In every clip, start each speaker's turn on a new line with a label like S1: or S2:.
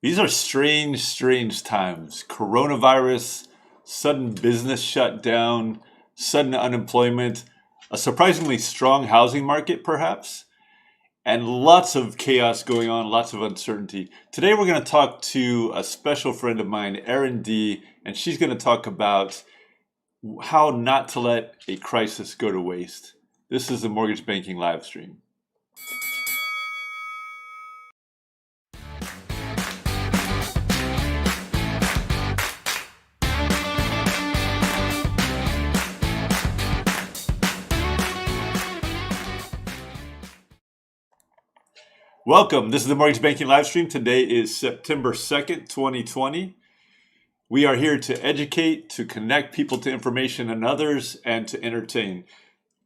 S1: These are strange, strange times. Coronavirus, sudden business shutdown, sudden unemployment, a surprisingly strong housing market, perhaps, and lots of chaos going on, lots of uncertainty. Today, we're going to talk to a special friend of mine, Erin Dee, and she's going to talk about how not to let a crisis go to waste. This is the Mortgage Banking live stream. Welcome. This is the Mortgage Banking live stream. Today is September 2nd, 2020. We are here to educate, to connect people to information and others, and to entertain.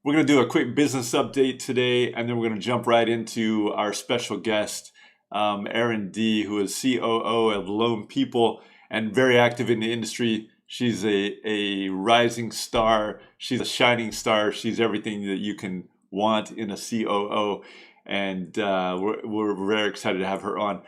S1: We're going to do a quick business update today, and then we're going to jump right into our special guest, Erin Dee, who is COO of Loan People and very active in the industry. She's a rising star. She's a shining star. She's everything that you can want in a COO. And we're very excited to have her on.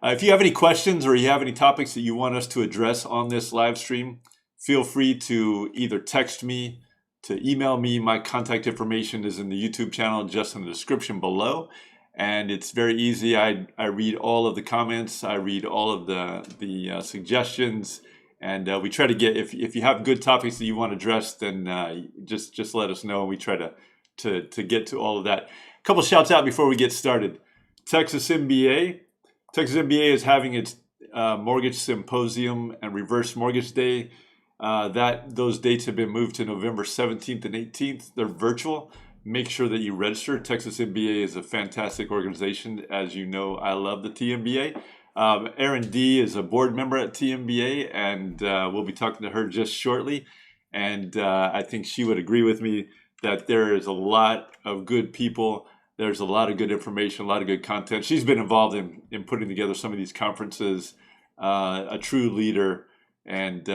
S1: If you have any questions or you have any topics that you want us to address on this live stream, feel free to either text me, to email me. My contact information is in the YouTube channel, just in the description below. And it's very easy. I read all of the comments. I read all of the suggestions. And we try to get, if you have good topics that you want addressed, then just let us know. And we try to get to all of that. A couple shouts out before we get started. Texas MBA. Texas MBA is having its mortgage symposium and reverse mortgage day. Those dates have been moved to November 17th and 18th. They're virtual. Make sure that you register. Texas MBA is a fantastic organization. As you know, I love the TMBA. Erin Dee is a board member at TMBA, and we'll be talking to her just shortly. And I think she would agree with me that there is a lot of good people. There's a lot of good information, a lot of good content. She's been involved in putting together some of these conferences, a true leader, and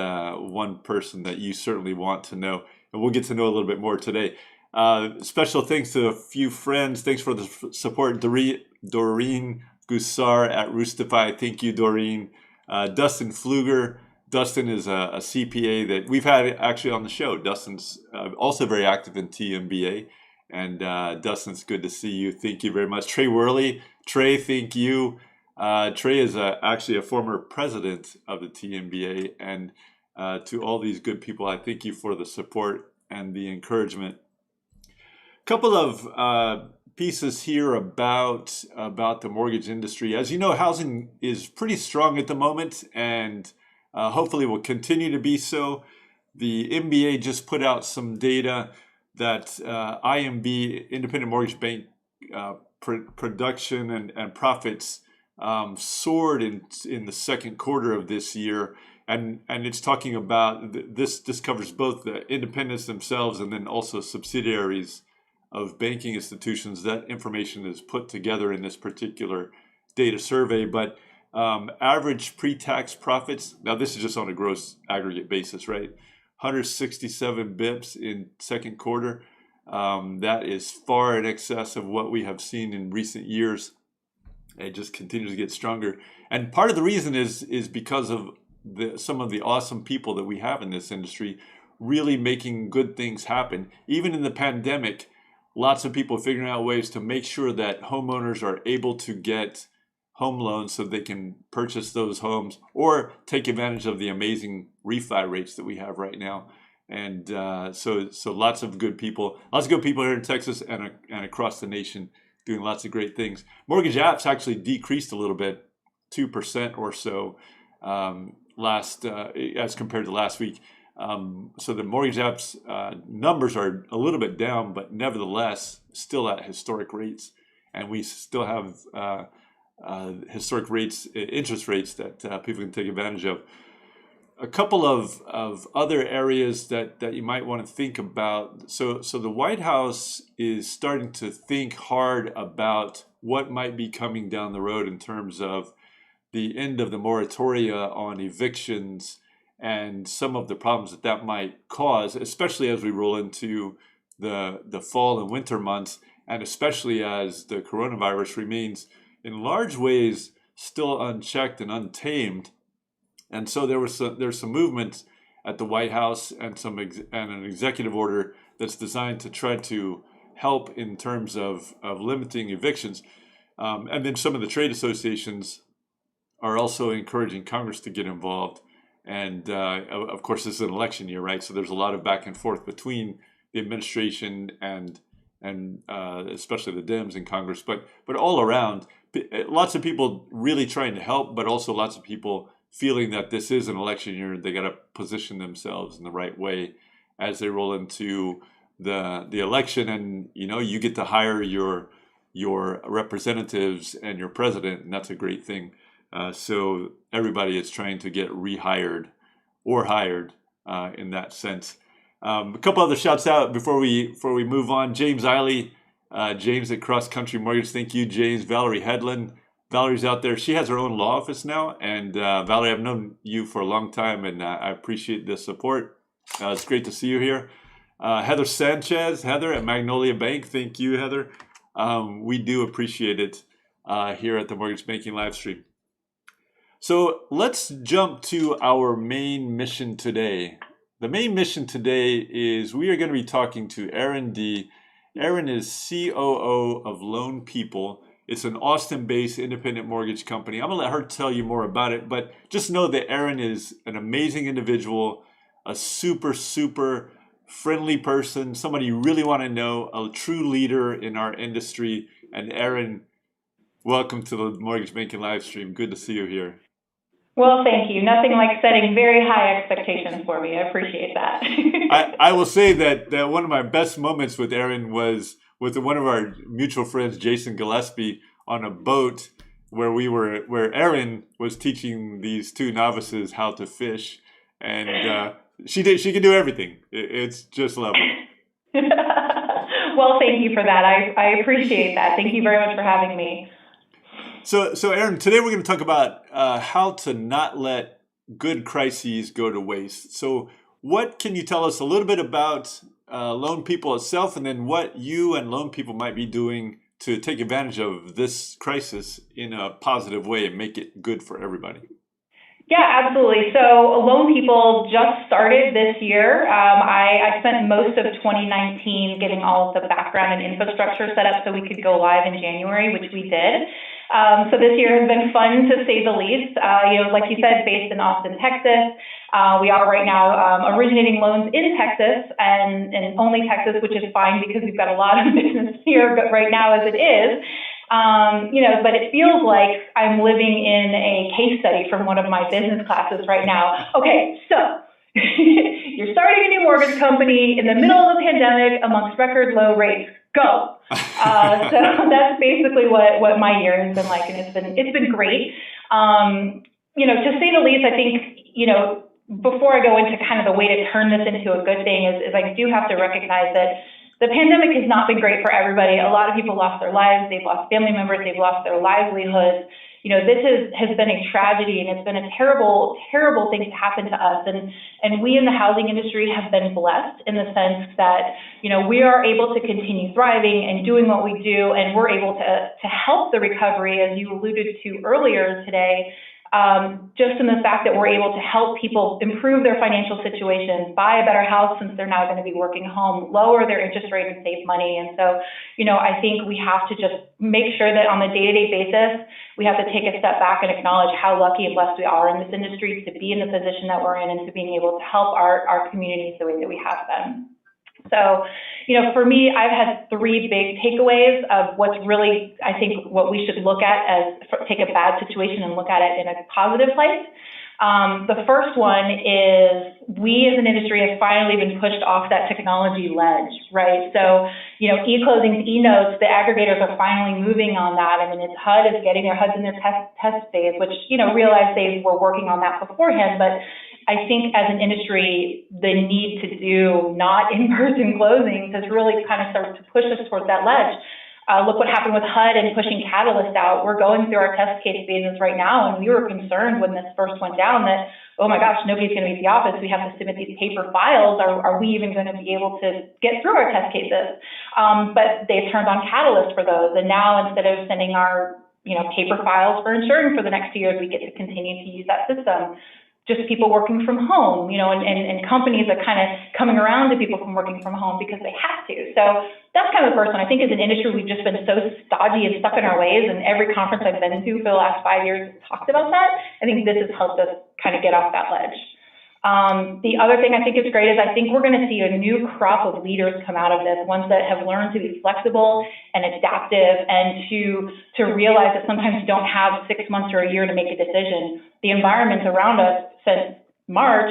S1: one person that you certainly want to know. And we'll get to know a little bit more today. Special thanks to a few friends. Thanks for the support. Doreen Gusar at Roostify. Thank you, Doreen. Dustin Pfluger. Dustin is a CPA that we've had actually on the show. Dustin's also very active in TMBA. And Dustin, it's good to see you. Thank you very much. Trey Worley. Trey, thank you. Trey is actually a former president of the TMBA. And to all these good people, I thank you for the support and the encouragement. A couple of pieces here about the mortgage industry. As you know, housing is pretty strong at the moment, and hopefully will continue to be so. The MBA just put out some data that IMB, Independent Mortgage Bank, production and profits soared in the second quarter of this year. And it's talking about, this covers both the independents themselves and then also subsidiaries of banking institutions. That information is put together in this particular data survey. But average pre-tax profits, now this is just on a gross aggregate basis, right? 167 bips in second quarter. That is far in excess of what we have seen in recent years. It just continues to get stronger. And part of the reason is because of some of the awesome people that we have in this industry really making good things happen. Even in the pandemic, lots of people figuring out ways to make sure that homeowners are able to get home loans so they can purchase those homes or take advantage of the amazing refi rates that we have right now. And so lots of good people here in Texas and across the nation doing lots of great things. Mortgage apps actually decreased a little bit, 2% or so as compared to last week. So the mortgage apps numbers are a little bit down, but nevertheless still at historic rates. And we still have historic rates, interest rates that people can take advantage of. A couple of other areas that you might want to think about. So the White House is starting to think hard about what might be coming down the road in terms of the end of the moratoria on evictions and some of the problems that might cause, especially as we roll into the fall and winter months, and especially as the coronavirus remains in large ways still unchecked and untamed. And so there's some movements at the White House and an executive order that's designed to try to help in terms of limiting evictions. And then some of the trade associations are also encouraging Congress to get involved. And of course, this is an election year, right? So there's a lot of back and forth between the administration and especially the Dems in Congress, but all around, lots of people really trying to help, but also lots of people feeling that this is an election year. They got to position themselves in the right way as they roll into the election, and you get to hire your representatives and your president, and that's a great thing. So everybody is trying to get rehired or hired in that sense. A couple other shouts out before we move on. James Eiley, James at Cross Country Mortgage. Thank you, James. Valerie Hedlund. Valerie's out there. She has her own law office now. And Valerie, I've known you for a long time, and I appreciate the support. It's great to see you here. Heather Sanchez, Heather at Magnolia Bank. Thank you, Heather. We do appreciate it here at the Mortgage Banking Livestream. So let's jump to our main mission today. The main mission today is we are going to be talking to Erin Dee. Erin is COO of Loan People. It's an Austin-based independent mortgage company. I'm going to let her tell you more about it, but just know that Erin is an amazing individual, a super, super friendly person, somebody you really want to know, a true leader in our industry. And Erin, welcome to the Mortgage Banking Livestream. Good to see you here.
S2: Well, thank you. Nothing like setting very high expectations for me. I appreciate that.
S1: I will say that one of my best moments with Erin was with one of our mutual friends, Jason Gillespie, on a boat where Erin was teaching these two novices how to fish, and she can do everything. It's just lovely.
S2: Well, thank you for that. I appreciate that. Thank you very much for having me.
S1: So Erin, today we're going to talk about how to not let good crises go to waste. So what can you tell us a little bit about Loan People itself, and then what you and Loan People might be doing to take advantage of this crisis in a positive way and make it good for everybody?
S2: Yeah, absolutely. So Loan People just started this year. I spent most of 2019 getting all of the background and infrastructure set up so we could go live in January, which we did. So this year has been fun, to say the least. Like you said, based in Austin, Texas. We are right now originating loans in Texas and only Texas, which is fine because we've got a lot of business here right now as it is. But it feels like I'm living in a case study from one of my business classes right now. Okay, so you're starting a new mortgage company in the middle of a pandemic amongst record low rates. Go. So that's basically what my year has been like, and it's been great. To say the least, I think, before I go into kind of the way to turn this into a good thing is I do have to recognize that the pandemic has not been great for everybody. A lot of people lost their lives. They've lost family members. They've lost their livelihoods. This has been a tragedy, and it's been a terrible, terrible thing to happen to us. And we in the housing industry have been blessed in the sense that, we are able to continue thriving and doing what we do, and we're able to help the recovery, as you alluded to earlier today, just in the fact that we're able to help people improve their financial situations, buy a better house since they're now going to be working home, lower their interest rate and save money. And so, I think we have to just make sure that on a day-to-day basis, we have to take a step back and acknowledge how lucky and blessed we are in this industry to be in the position that we're in and to being able to help our communities the way that we have been. So, for me, I've had three big takeaways of what's really, I think, what we should look at take a bad situation and look at it in a positive light. The first one is we as an industry have finally been pushed off that technology ledge, right? So, e-closings, e-notes, the aggregators are finally moving on that. I mean, HUD is getting their HUDs in their test phase, which, realize they were working on that beforehand, but I think as an industry, the need to do not in-person closings has really kind of started to push us towards that ledge. Look what happened with HUD and pushing Catalyst out. We're going through our test case phases right now, and we were concerned when this first went down that, oh my gosh, nobody's going to be at the office. We have to submit these paper files. Are we even going to be able to get through our test cases? But they've turned on Catalyst for those. And now instead of sending our paper files for insuring for the next 2 years. We get to continue to use that system. Just people working from home, and companies are kind of coming around to people from working from home because they have to. So that's kind of the first one. I think as an industry, we've just been so stodgy and stuck in our ways, and every conference I've been to for the last 5 years talked about that. I think this has helped us kind of get off that ledge. The other thing I think is great is I think we're going to see a new crop of leaders come out of this, ones that have learned to be flexible and adaptive and to realize that sometimes you don't have 6 months or a year to make a decision. The environment around us since March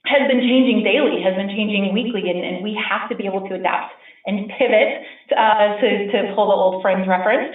S2: has been changing daily, has been changing weekly, and we have to be able to adapt and pivot to pull the old Friends reference.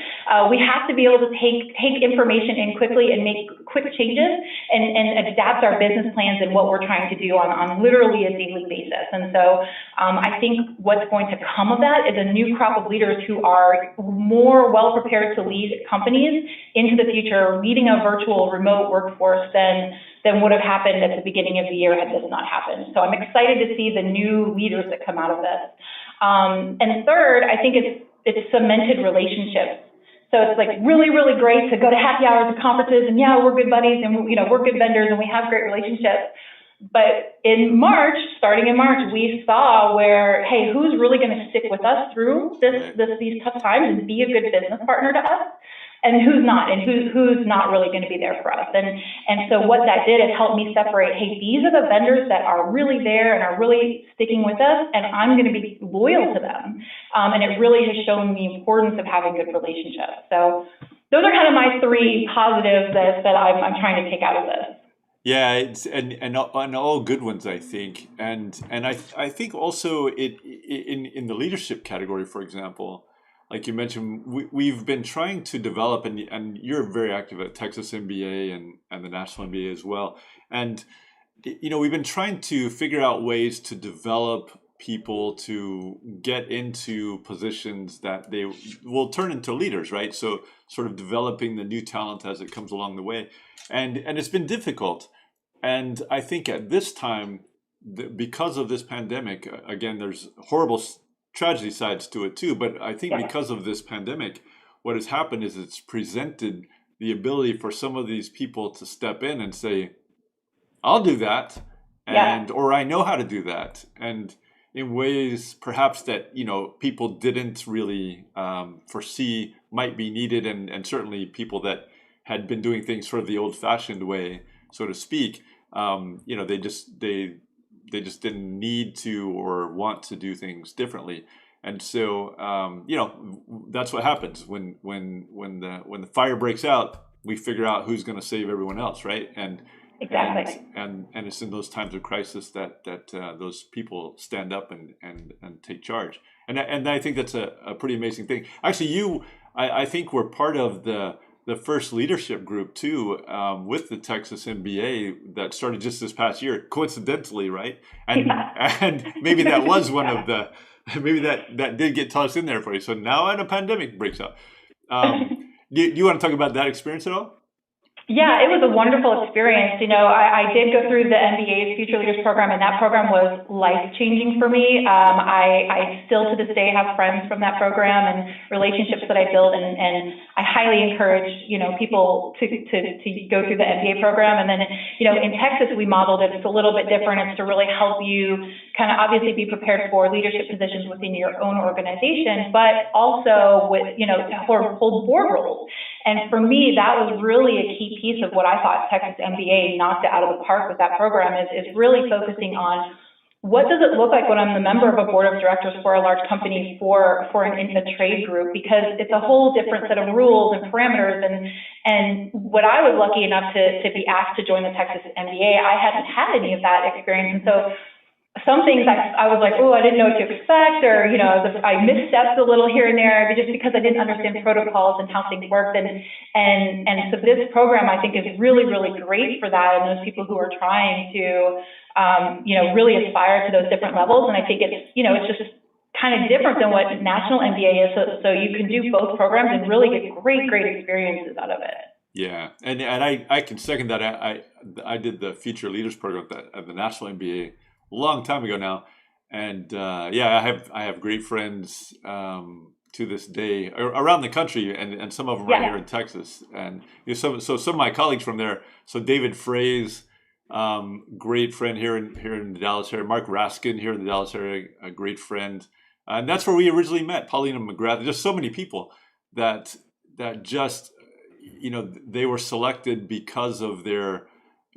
S2: We have to be able to take information in quickly and make quick changes and adapt our business plans and what we're trying to do on literally a daily basis. And so I think what's going to come of that is a new crop of leaders who are more well prepared to lead companies into the future, leading a virtual remote workforce than would have happened at the beginning of the year had this not happened. So I'm excited to see the new leaders that come out of this. And third, I think it's cemented relationships. So it's like really, really great to go to happy hours and conferences, and yeah, we're good buddies, and we're good vendors, and we have great relationships. But starting in March, we saw where, hey, who's really going to stick with us through these tough times and be a good business partner to us? And who's not, and who's not really going to be there for us. And so what that did is help me separate, hey, these are the vendors that are really there and are really sticking with us, and I'm going to be loyal to them. And it really has shown the importance of having good relationships. So those are kind of my 3 positives that I'm trying to take out of this.
S1: Yeah, and all good ones, I think, and I think also in the leadership category, for example. Like you mentioned, we've been trying to develop, and you're very active at Texas MBA and the National MBA as well. And, we've been trying to figure out ways to develop people to get into positions that they will turn into leaders, right? So sort of developing the new talent as it comes along the way. And it's been difficult. And I think at this time, because of this pandemic, again, there's horrible tragedy sides to it too, but I think because of this pandemic, what has happened is it's presented the ability for some of these people to step in and say, I'll do that, or I know how to do that, and in ways perhaps that people didn't really foresee might be needed, and certainly people that had been doing things sort of the old-fashioned way, so to speak, they just didn't need to or want to do things differently. And so, that's what happens when the fire breaks out. We figure out who's going to save everyone else, right? And exactly. And it's in those times of crisis that those people stand up and take charge. And I think that's a pretty amazing thing. Actually, I think we're part of the first leadership group too, with the Texas MBA that started just this past year, coincidentally, right? And maybe that was one of the, maybe that did get tossed in there for you. So now a pandemic breaks out. Do you want to talk about that experience at all?
S2: Yeah, it was a wonderful experience. I did go through the MBA's Future Leaders Program, and that program was life-changing for me. I still to this day have friends from that program and relationships that I built, and I highly encourage, people to go through the MBA program. And then, in Texas, we modeled it. It's a little bit different. It's to really help you kind of obviously be prepared for leadership positions within your own organization, but also with, to hold board roles. And for me, that was really a key piece of what I thought Texas MBA knocked it out of the park with that program is really focusing on what does it look like when I'm the member of a board of directors for a large company for a trade group, because it's a whole different set of rules and parameters. And what I was lucky enough to be asked to join the Texas MBA, I hadn't had any of that experience. And so some things I was like, oh, I didn't know what to expect, or, I misstepped a little here and there just because I didn't understand protocols and how things worked. And so this program, I think, is really, really great for that, and those people who are trying to, really aspire to those different levels. And I think it's, it's just kind of different than what National MBA is. So you can do both programs and really get great experiences out of it.
S1: Yeah, and I can second that. I did the Future Leaders Program at the National MBA long time ago now, and I have great friends to this day around the country, and some of them right here in Texas. And some of my colleagues from there. So David Fraze, great friend here in the Dallas area. Mark Raskin here in the Dallas area, a great friend. And that's where we originally met. Paulina McGrath. Just so many people that just, they were selected because of their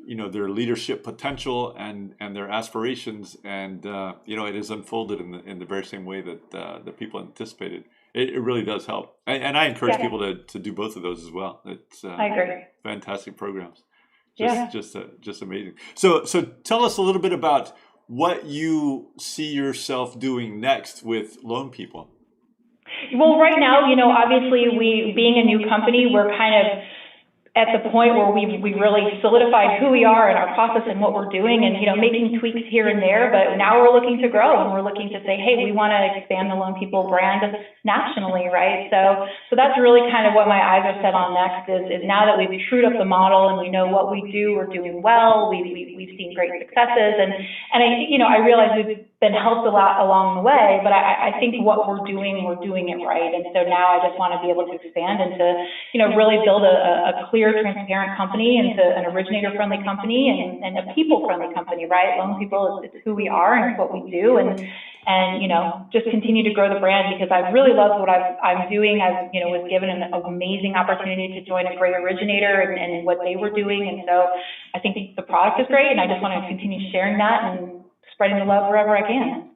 S1: leadership potential and their aspirations, and it has unfolded in the very same way that the people anticipated. It really does help, and I encourage people to do both of those as well. It's
S2: I agree.
S1: Fantastic programs, just amazing. So tell us a little bit about what you see yourself doing next with Loan People.
S2: Well, right now, obviously, we being a new company, we're kind of at the point where we really solidified who we are and our process and what we're doing, and making tweaks here and there. But now we're looking to grow, and we're looking to say, hey, we want to expand the Loan People brand nationally, right? So that's really kind of what my eyes are set on next. Is now that we've trued up the model and we know what we do, we're doing well. We've seen great successes, and I realize we've been helped a lot along the way. But I think what we're doing it right. And so now I just want to be able to expand and to really build a clear, transparent company into an originator-friendly company and a people-friendly company, right? Loan People is who we are and it's what we do, and just continue to grow the brand, because I really love what I'm doing. I was given an amazing opportunity to join a great originator and what they were doing, and so I think the product is great, and I just want to continue sharing that and spreading the love wherever I can.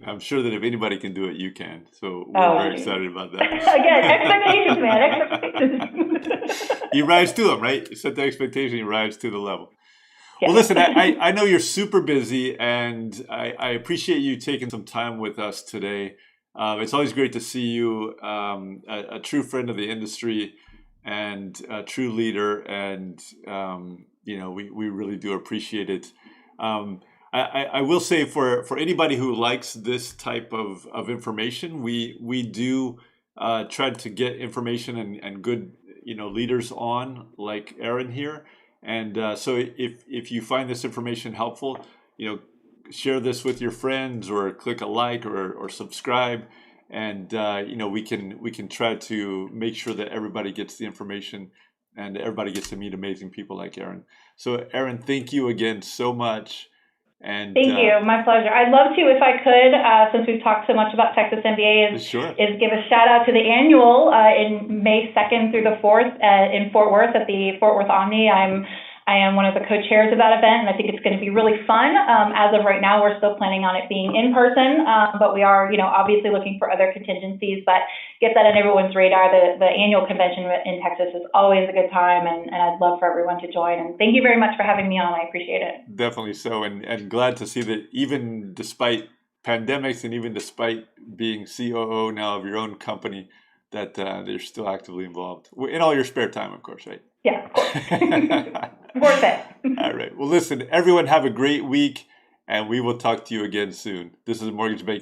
S1: I'm sure that if anybody can do it, you can. So we're very excited about that.
S2: Again, expectations, man, expectations.
S1: You rise to them, right? You set the expectation, you rise to the level. Well, listen, I know you're super busy, and I appreciate you taking some time with us today. It's always great to see you, a true friend of the industry and a true leader, and we really do appreciate it. I will say for anybody who likes this type of information, we do try to get information and good leaders on, like Erin here. And so if you find this information helpful, share this with your friends, or click a like or subscribe, and we can try to make sure that everybody gets the information and everybody gets to meet amazing people like Erin. So Erin, thank you again so much. And
S2: thank you, my pleasure. I'd love to, if I could, since we've talked so much about Texas MBA, is give a shout out to the annual in May 2nd through the 4th in Fort Worth at the Fort Worth Omni. I am one of the co-chairs of that event, and I think it's going to be really fun. As of right now, we're still planning on it being in person, but we are, obviously looking for other contingencies. But get that on everyone's radar. The annual convention in Texas is always a good time, and I'd love for everyone to join. And thank you very much for having me on. I appreciate it.
S1: Definitely so, and glad to see that even despite pandemics and even despite being COO now of your own company, that they're still actively involved in all your spare time, of course, right?
S2: Yeah, of course. Worth it.
S1: All right. Well, listen, everyone have a great week, and we will talk to you again soon. This is Mortgage Banking